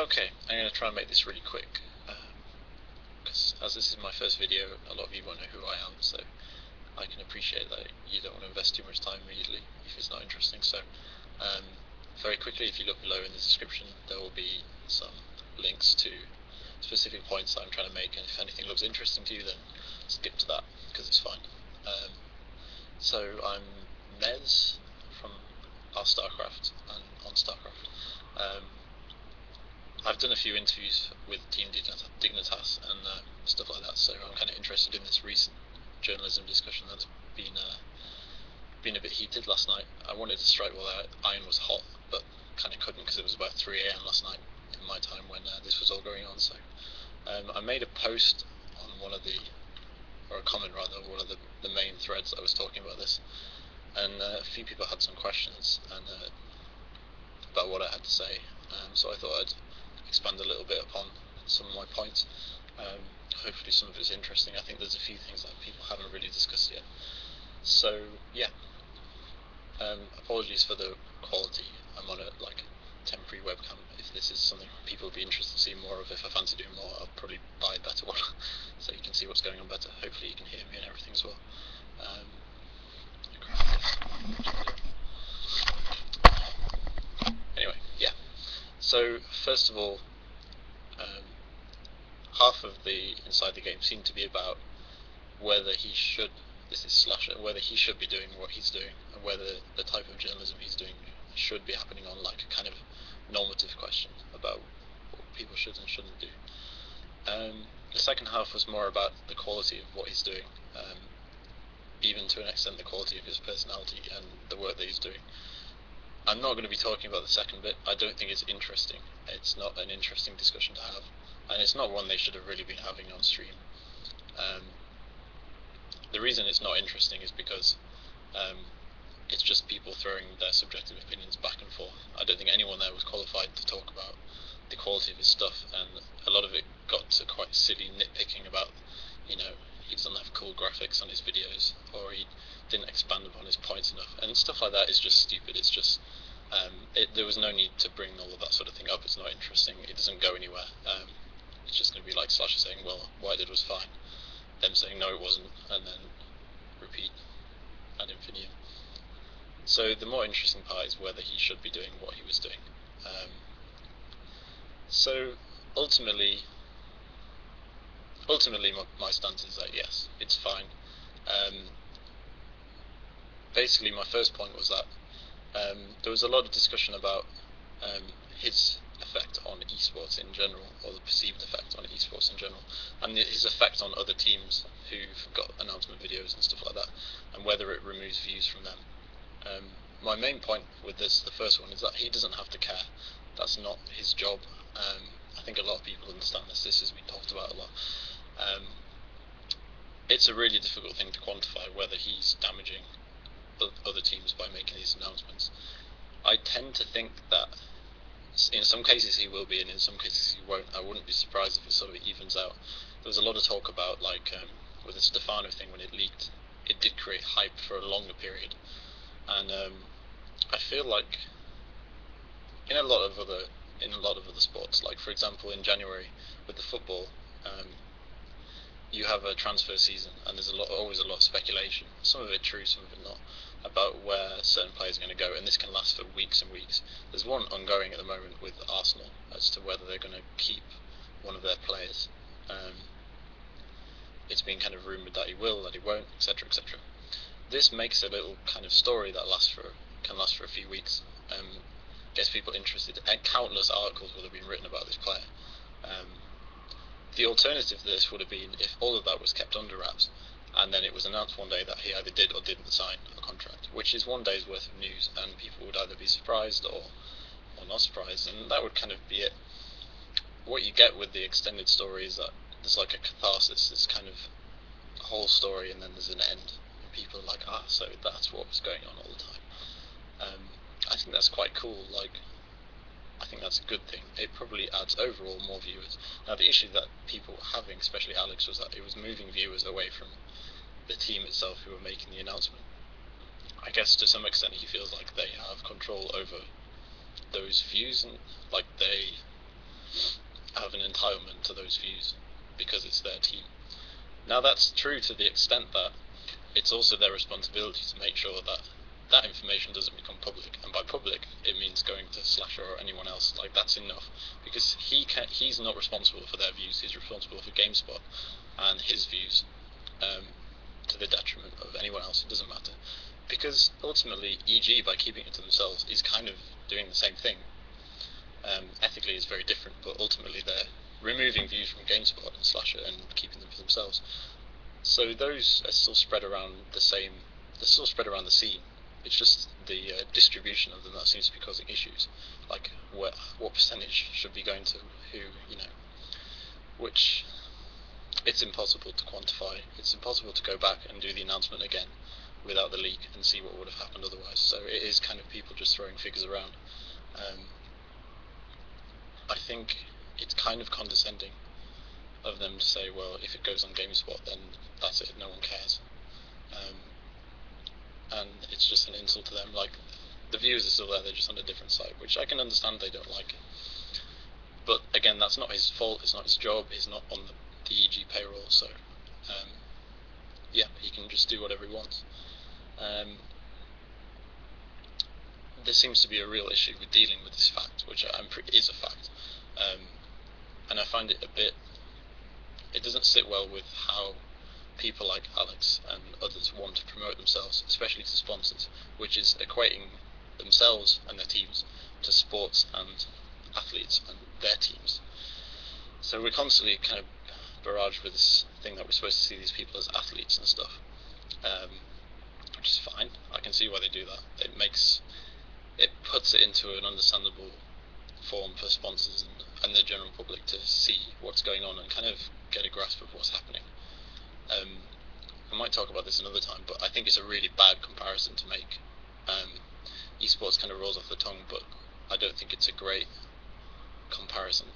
Okay, I'm going to try and make this really quick, because as this is my first video, a lot of you won't know who I am, so I can appreciate that you don't want to invest too much time immediately if it's not interesting. So, very quickly, if you look below in the description, there will be some links to specific points that I'm trying to make, and if anything looks interesting to you, then skip to that, because it's fine. So I'm Mez from our Starcraft and on Starcraft. I've done a few interviews with Team Dignitas and stuff like that, so I'm kind of interested in this recent journalism discussion that's been a bit heated last night. I wanted to strike while the iron was hot, but kind of couldn't because it was about 3 AM last night in my time when this was all going on. So I made a post on or a comment rather, on one of the main threads that I was talking about this, and a few people had some questions and about what I had to say. So I thought I'd expand a little bit upon some of my points. Hopefully some of it's interesting. I think there's a few things that people haven't really discussed yet. So yeah, apologies for the quality. I'm on a temporary webcam. If this is something people would be interested to see more of, if I fancy doing more, I'll probably buy a better one so you can see what's going on better. Hopefully you can hear me and everything as well. Anyway, yeah. So first of all, half of the inside the game seemed to be about whether he should, this is Slasher, whether he should be doing what he's doing, and whether the type of journalism he's doing should be happening on like a kind of normative question about what people should and shouldn't do. The second half was more about the quality of what he's doing, even to an extent the quality of his personality and the work that he's doing. I'm not going to be talking about the second bit. I don't think it's interesting. It's not an interesting discussion to have, and it's not one they should have really been having on stream. The reason it's not interesting is because it's just people throwing their subjective opinions back and forth. I don't think anyone there was qualified to talk about the quality of his stuff, and a lot of it got to quite silly nitpicking about, he doesn't have cool graphics on his videos, or he didn't expand upon his points enough, and stuff like that is just stupid. It's just there was no need to bring all of that sort of thing up. It's not interesting. It doesn't go anywhere. It's just going to be like Slasher saying, well, what I did was fine, them saying no it wasn't, and then repeat ad infinitum. So the more interesting part is whether he should be doing what he was doing. So ultimately my stance is that yes, it's fine. Basically my first point was that there was a lot of discussion about his effect on eSports in general, or the perceived effect on eSports in general, and his effect on other teams who've got announcement videos and stuff like that, and whether it removes views from them. My main point with this, the first one, is that he doesn't have to care. That's not his job. I think a lot of people understand this. This has been talked about a lot. It's a really difficult thing to quantify whether he's damaging other teams by making these announcements. I tend to think that in some cases he will be, and in some cases he won't. I wouldn't be surprised if it sort of evens out. There was a lot of talk about, with the Stefano thing when it leaked, it did create hype for a longer period, and I feel like in a lot of other sports, like for example in January with the football, you have a transfer season, and there's always a lot of speculation, some of it true, some of it not, about where certain players are going to go, and this can last for weeks and weeks. There's one ongoing at the moment with Arsenal as to whether they're going to keep one of their players. It's been kind of rumoured that he will, that he won't, etc., etc. This makes a little kind of story that can last for a few weeks, gets people interested, and countless articles would have been written about this player. The alternative to this would have been if all of that was kept under wraps, and then it was announced one day that he either did or didn't sign a contract, which is one day's worth of news, and people would either be surprised or not surprised, and that would kind of be it. What you get with the extended story is that there's like a catharsis, this kind of whole story, and then there's an end, and people are like, so that's what was going on all the time. I think that's quite cool. I think that's a good thing. It probably adds overall more viewers. Now the issue that people were having, especially Alex, was that it was moving viewers away from the team itself who were making the announcement. I guess to some extent he feels like they have control over those views, and have an entitlement to those views because it's their team. Now that's true to the extent that it's also their responsibility to make sure that that information doesn't become public, and by public it means going to Slasher or anyone else. Like, that's enough, because he's not responsible for their views, he's responsible for GameSpot and his views, to the detriment of anyone else. It doesn't matter, because ultimately EG, by keeping it to themselves, is kind of doing the same thing. Ethically it's very different, but ultimately they're removing views from GameSpot and Slasher and keeping them for themselves. So those are still spread around the same. They're still spread around the scene. It's just the distribution of them that seems to be causing issues. Like what percentage should be going to who, which it's impossible to quantify. It's impossible to go back and do the announcement again without the leak and see what would have happened otherwise. So it is kind of people just throwing figures around. I think it's kind of condescending of them to say, well, if it goes on GameSpot, then that's it, no one cares. And it's just an insult to them. Like, the viewers are still there, they're just on a different site, which I can understand they don't like. But again, that's not his fault, it's not his job, he's not on the EG payroll, so yeah, he can just do whatever he wants. There seems to be a real issue with dealing with this fact, which is a fact, and I find it it doesn't sit well with how people like Alex and others want to promote themselves, especially to sponsors, which is equating themselves and their teams to sports and athletes and their teams. So we're constantly kind of barraged with this thing that we're supposed to see these people as athletes and stuff, which is fine. I can see why they do that. It puts it into an understandable form for sponsors and the general public to see what's going on and kind of get a grasp of what's happening. I might talk about this another time, but I think it's a really bad comparison to make. Esports kind of rolls off the tongue, but I don't think it's a great comparison.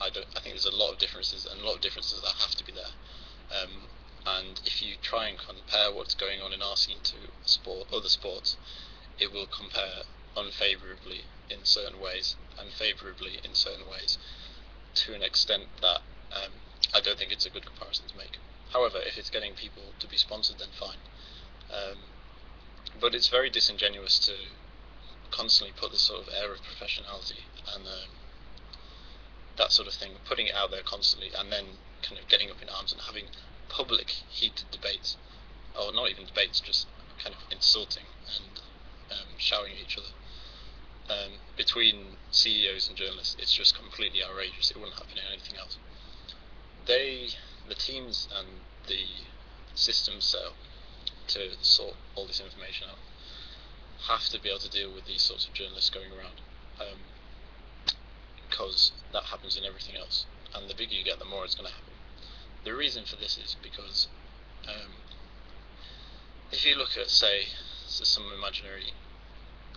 I think there's a lot of differences, and a lot of differences that have to be there. And if you try and compare what's going on in our scene to other sports, it will compare unfavourably in certain ways and favourably in certain ways, to an extent that I don't think it's a good comparison to make. However, if it's getting people to be sponsored, then fine. But it's very disingenuous to constantly put this sort of air of professionality and that sort of thing, putting it out there constantly, and then kind of getting up in arms and having public heated debates, or not even debates, just kind of insulting and shouting at each other. Between CEOs and journalists, it's just completely outrageous. It wouldn't happen in anything else. The teams and the systems set up to sort all this information out have to be able to deal with these sorts of journalists going around, because that happens in everything else, and the bigger you get, the more it's going to happen. The reason for this is because if you look at, say, some imaginary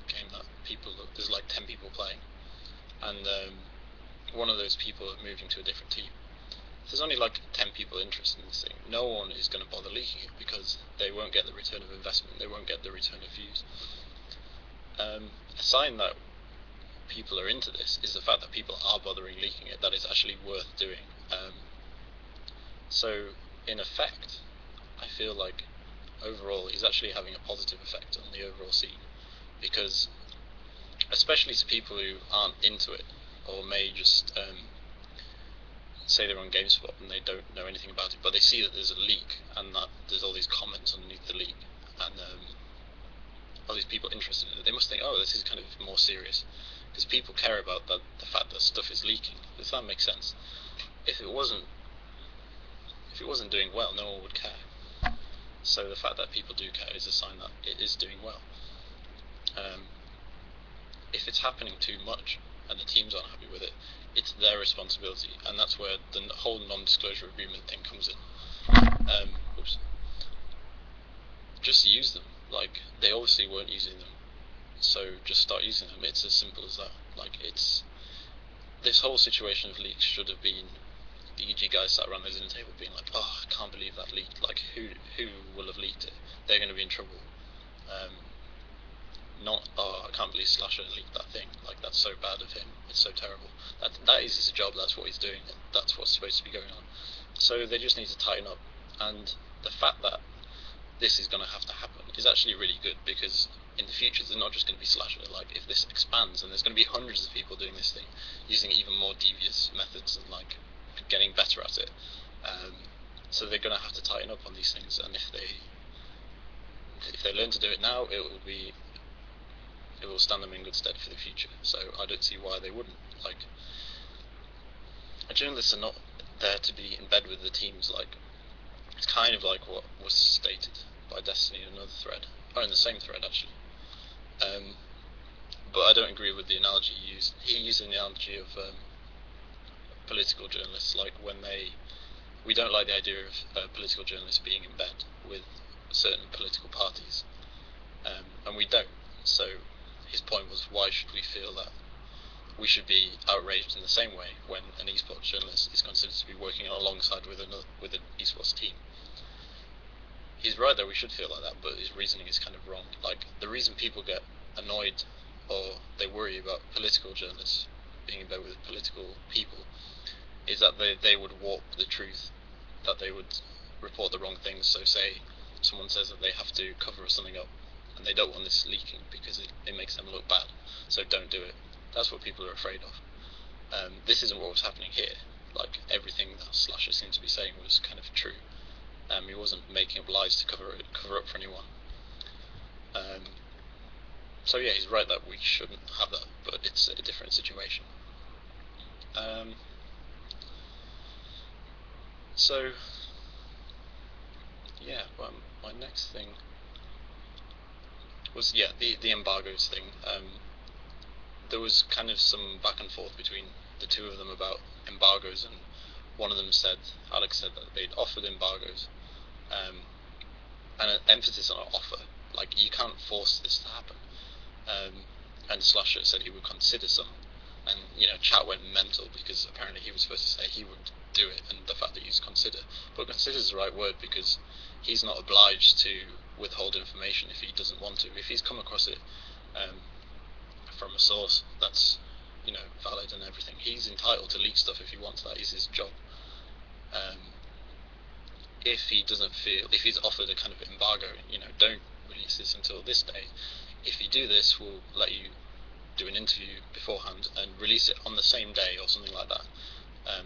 game that there's like 10 people playing, and one of those people are moving to a different team. If there's only like 10 people interested in this thing, no one is going to bother leaking it, because they won't get the return of investment, they won't get the return of views. A sign that people are into this is the fact that people are bothering leaking it, that it's actually worth doing. So in effect, I feel like overall he's actually having a positive effect on the overall scene, because especially to people who aren't into it, or may just say they're on GameSpot and they don't know anything about it, but they see that there's a leak and that there's all these comments underneath the leak, and all these people interested in it, they must think, oh, this is kind of more serious, because people care about the fact that stuff is leaking. If that makes sense. If it wasn't doing well, no one would care. So the fact that people do care is a sign that it is doing well. If it's happening too much and the teams aren't happy with it, it's their responsibility, and that's where the whole non-disclosure agreement thing comes in. Just use them. Like, they obviously weren't using them, so just start using them. It's as simple as that. Like, this whole situation of leaks should have been the EG guys sat around the dinner table being like, oh, I can't believe that leaked. Like, who will have leaked it? They're going to be in trouble. not, oh, I can't believe Slasher leaked that thing, like, that's so bad of him, it's so terrible. That is his job, that's what he's doing, and that's what's supposed to be going on. So they just need to tighten up, and the fact that this is going to have to happen is actually really good, because in the future there's not just going to be Slasher. Like, if this expands and there's going to be hundreds of people doing this thing using even more devious methods and like getting better at it, so they're going to have to tighten up on these things, and if they learn to do it now, it will stand them in good stead for the future. So I don't see why they wouldn't. Like, journalists are not there to be in bed with the teams. Like, it's kind of like what was stated by Destiny in another thread, or in the same thread actually. But I don't agree with the analogy he used. He used an analogy of political journalists, like when we don't like the idea of political journalists being in bed with certain political parties, and we don't. So his point was, why should we feel that we should be outraged in the same way when an esports journalist is considered to be working alongside with an esports team? He's right that we should feel like that, but his reasoning is kind of wrong. Like, the reason people get annoyed or they worry about political journalists being in bed with political people is that they would warp the truth, that they would report the wrong things. So say someone says that they have to cover something up and they don't want this leaking because it makes them look bad, so don't do it. That's what people are afraid of. This isn't what was happening here. Like, everything that Slasher seemed to be saying was kind of true. He wasn't making up lies to cover up for anyone. So yeah, he's right that we shouldn't have that, but it's a different situation. So yeah, well, my next thing was the embargoes thing. There was kind of some back and forth between the two of them about embargoes, and one of them said, Alex said that they'd offered embargoes, and an emphasis on an offer. Like, you can't force this to happen. And Slasher said he would consider some, and chat went mental because apparently he was supposed to say he would do it, and the fact that he's consider, but consider is the right word, because he's not obliged to withhold information if he doesn't want to. If he's come across it from a source that's valid and everything, he's entitled to leak stuff if he wants. That is his job. If he doesn't feel, if he's offered a kind of embargo, don't release this until this day. If you do this, we'll let you do an interview beforehand and release it on the same day or something like that.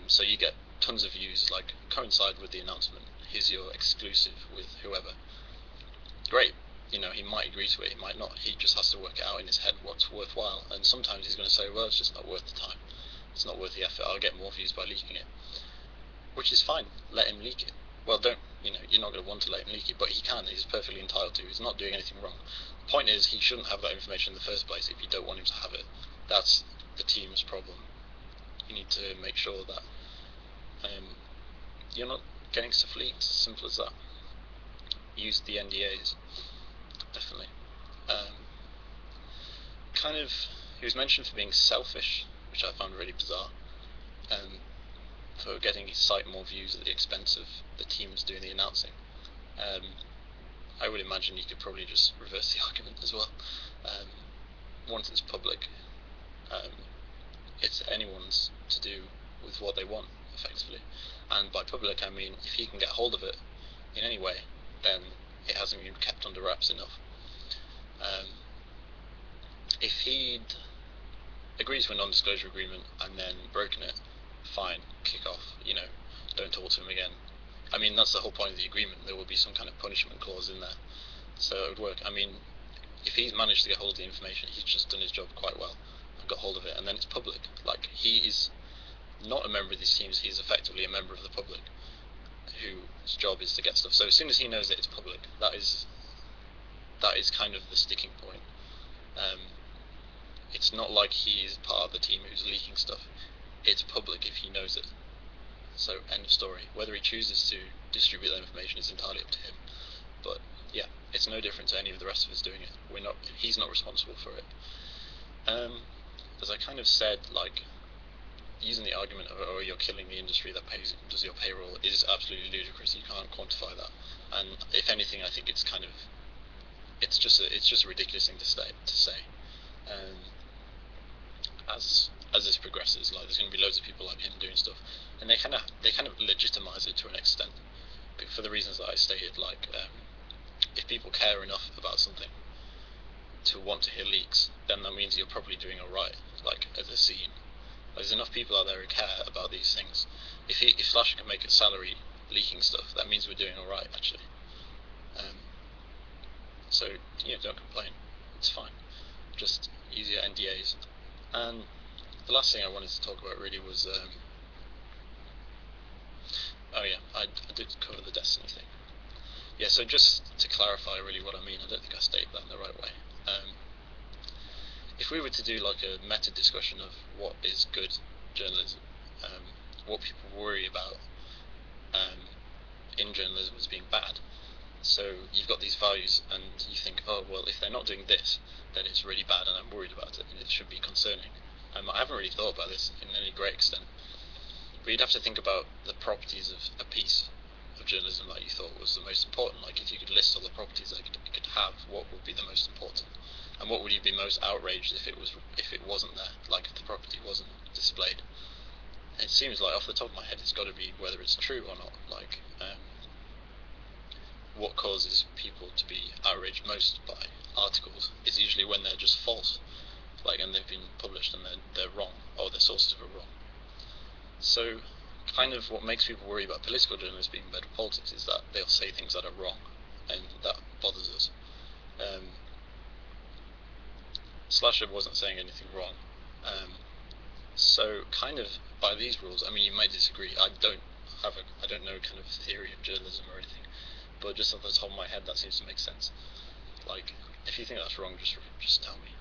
So you get tons of views, like, coincide with the announcement. Here's your exclusive with whoever. Great. He might agree to it, he might not. He just has to work it out in his head what's worthwhile. And sometimes he's going to say, well, it's just not worth the time. It's not worth the effort. I'll get more views by leaking it. Which is fine. Let him leak it. Well, you're not going to want to let him leak it, but he can. He's perfectly entitled to. He's not doing anything wrong. The point is, he shouldn't have that information in the first place if you don't want him to have it. That's the team's problem. You need to make sure that you're not getting stuff leaked. Simple as that. Use the NDAs. Definitely. He was mentioned for being selfish, which I found really bizarre. For getting his site more views at the expense of the teams doing the announcing. I would imagine you could probably just reverse the argument as well. Once it's public, it's anyone's to do with what they want, effectively. And by public, I mean if he can get hold of it in any way, then it hasn't been kept under wraps enough. If he'd agreed to a non-disclosure agreement and then broken it, fine, kick off, don't talk to him again. I mean, that's the whole point of the agreement. There will be some kind of punishment clause in there, so it would work. I mean, if he's managed to get hold of the information, he's just done his job quite well and got hold of it, and then it's public. Like, he is not a member of these teams, he's effectively a member of the public whose job is to get stuff. So as soon as he knows that it's public, that is kind of the sticking point. It's not like he's part of the team who's leaking stuff. It's public if he knows it. So, end of story. Whether he chooses to distribute that information is entirely up to him. But yeah, it's no different to any of the rest of us doing it. He's not responsible for it. As I kind of said, like, using the argument of, oh, you're killing the industry that does your payroll is absolutely ludicrous. You can't quantify that. And if anything, I think it's kind of it's just a ridiculous thing to say. As this progresses, like there's going to be loads of people like him doing stuff, and they kind of legitimize it to an extent, for the reasons that I stated. Like, if people care enough about something to want to hear leaks, then that means you're probably doing alright, like as a scene. There's enough people out there who care about these things. If Slasher can make a salary leaking stuff, that means we're doing alright, actually. So, don't complain. It's fine. Just use your NDAs. And the last thing I wanted to talk about really was, I did cover the Destiny thing. Yeah, so just to clarify really what I mean, I don't think I stated that in the right way. If we were to do like a meta discussion of what is good journalism, what people worry about in journalism as being bad. So you've got these values, and you think, oh well, if they're not doing this, then it's really bad, and I'm worried about it, and it should be concerning. I haven't really thought about this in any great extent, but you'd have to think about the properties of a piece of journalism that you thought was the most important. Like, if you could list all the properties that it could have, what would be the most important, and what would you be most outraged if it wasn't there, like if the property wasn't displayed. And it seems like off the top of my head, it's got to be whether it's true or not. Like, what causes people to be outraged most by articles is usually when they're just false, like, and they've been published and they're wrong, or their sources are wrong. So, kind of what makes people worry about political journalists being better at politics is that they'll say things that are wrong, and that bothers us. Slasher wasn't saying anything wrong. So, kind of by these rules, I mean, you might disagree. I don't know kind of theory of journalism or anything, but just off the top of my head, that seems to make sense. Like, if you think that's wrong, just tell me.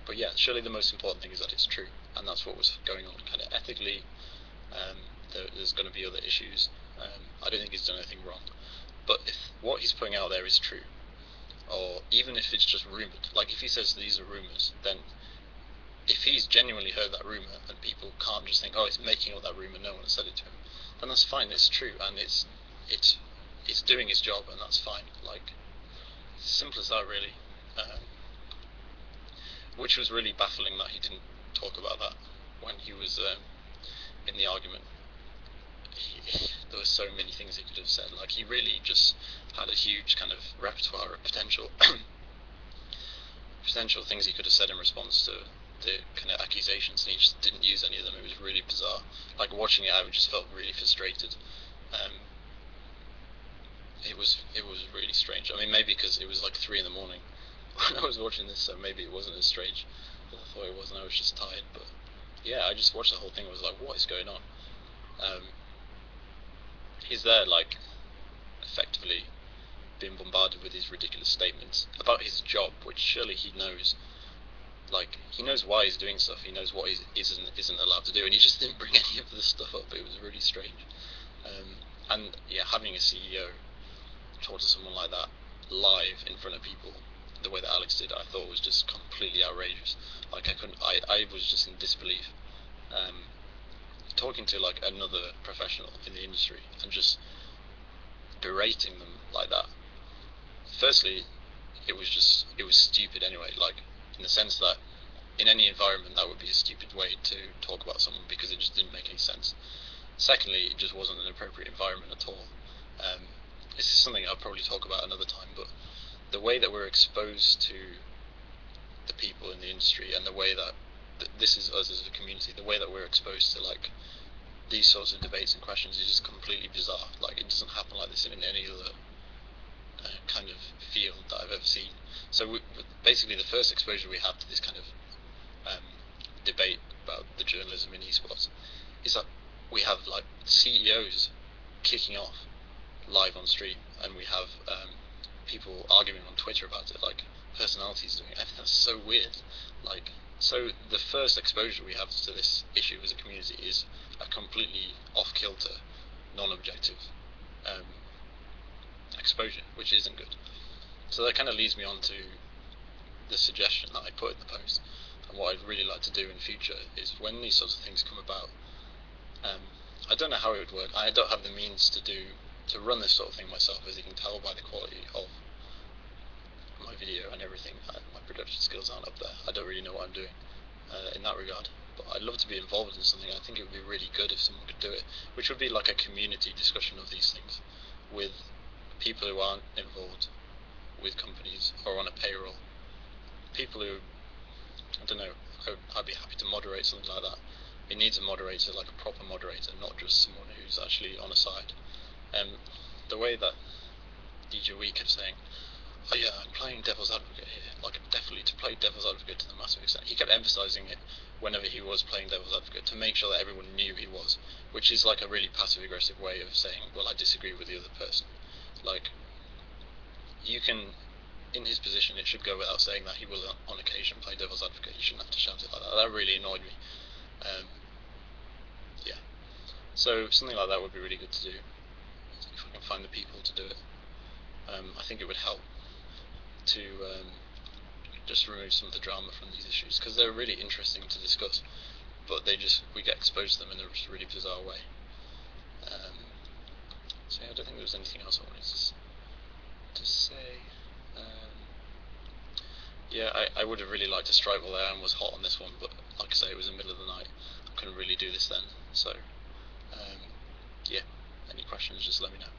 But yeah, surely the most important thing is that it's true, and that's what was going on. Kind of ethically, there's going to be other issues. I don't think he's done anything wrong, but if what he's putting out there is true, or even if it's just rumoured, like if he says these are rumours, then if he's genuinely heard that rumour and people can't just think, oh, he's making up that rumour, no one said it to him, then that's fine, it's true, and it's doing its job, and that's fine. Like, it's as simple as that, really. Which was really baffling that he didn't talk about that when he was in the argument. There were so many things he could have said. Like, he really just had a huge kind of repertoire of potential things he could have said in response to the kind of accusations, and he just didn't use any of them. It was really bizarre. Like, watching it, I just felt really frustrated. It was really strange. I mean, maybe because it was like 3 in the morning when I was watching this, so maybe it wasn't as strange as I thought it was, and I was just tired. But yeah, I just watched the whole thing and was like, what is going on? He's there, like, effectively being bombarded with these ridiculous statements about his job, which surely he knows. Like, he knows why he's doing stuff, he knows what he isn't allowed to do, and he just didn't bring any of this stuff up. It was really strange. And yeah, having a CEO talk to someone like that live in front of people, the way that Alex did, I thought was just completely outrageous. Like, I was just in disbelief. Talking to like another professional in the industry and just berating them like that. Firstly, it was stupid anyway, like, in the sense that in any environment that would be a stupid way to talk about someone, because it just didn't make any sense. Secondly, it just wasn't an appropriate environment at all. This is something I'll probably talk about another time, but the way that we're exposed to the people in the industry, and the way that this is us as a community, the way that we're exposed to like these sorts of debates and questions is just completely bizarre. Like, it doesn't happen like this in any other kind of field that I've ever seen. So basically, the first exposure we have to this kind of debate about the journalism in eSports is that we have like CEOs kicking off live on stream, and we have people arguing on Twitter about it, like personalities doing it. I think that's so weird. Like, so the first exposure we have to this issue as a community is a completely off-kilter, non-objective exposure, which isn't good. So that kind of leads me on to the suggestion that I put in the post, and what I'd really like to do in future is, when these sorts of things come about, I don't know how it would work. I don't have the means to run this sort of thing myself, as you can tell by the quality of video and everything. My production skills aren't up there. I don't really know what I'm doing in that regard. But I'd love to be involved in something. I think it would be really good if someone could do it, which would be like a community discussion of these things with people who aren't involved with companies or on a payroll. People who, I don't know, I'd be happy to moderate something like that. It needs a moderator, like a proper moderator, not just someone who's actually on a side. The way that DJ Wee kept saying, oh yeah, I'm playing devil's advocate here, like definitely to play devil's advocate to the massive extent. He kept emphasising it whenever he was playing devil's advocate to make sure that everyone knew he was, which is like a really passive aggressive way of saying, well, I disagree with the other person. Like, you can, in his position, it should go without saying that he will on occasion play devil's advocate. You shouldn't have to shout it like that. That really annoyed me. Yeah. So something like that would be really good to do, if I can find the people to do it. I think it would help to just remove some of the drama from these issues, because they're really interesting to discuss, but we get exposed to them in a really bizarre way. So yeah, I don't think there was anything else I wanted to say. Yeah, I would have really liked to strike while the iron was hot on this one, but like I say, it was in the middle of the night. I couldn't really do this then. So yeah, any questions, just let me know.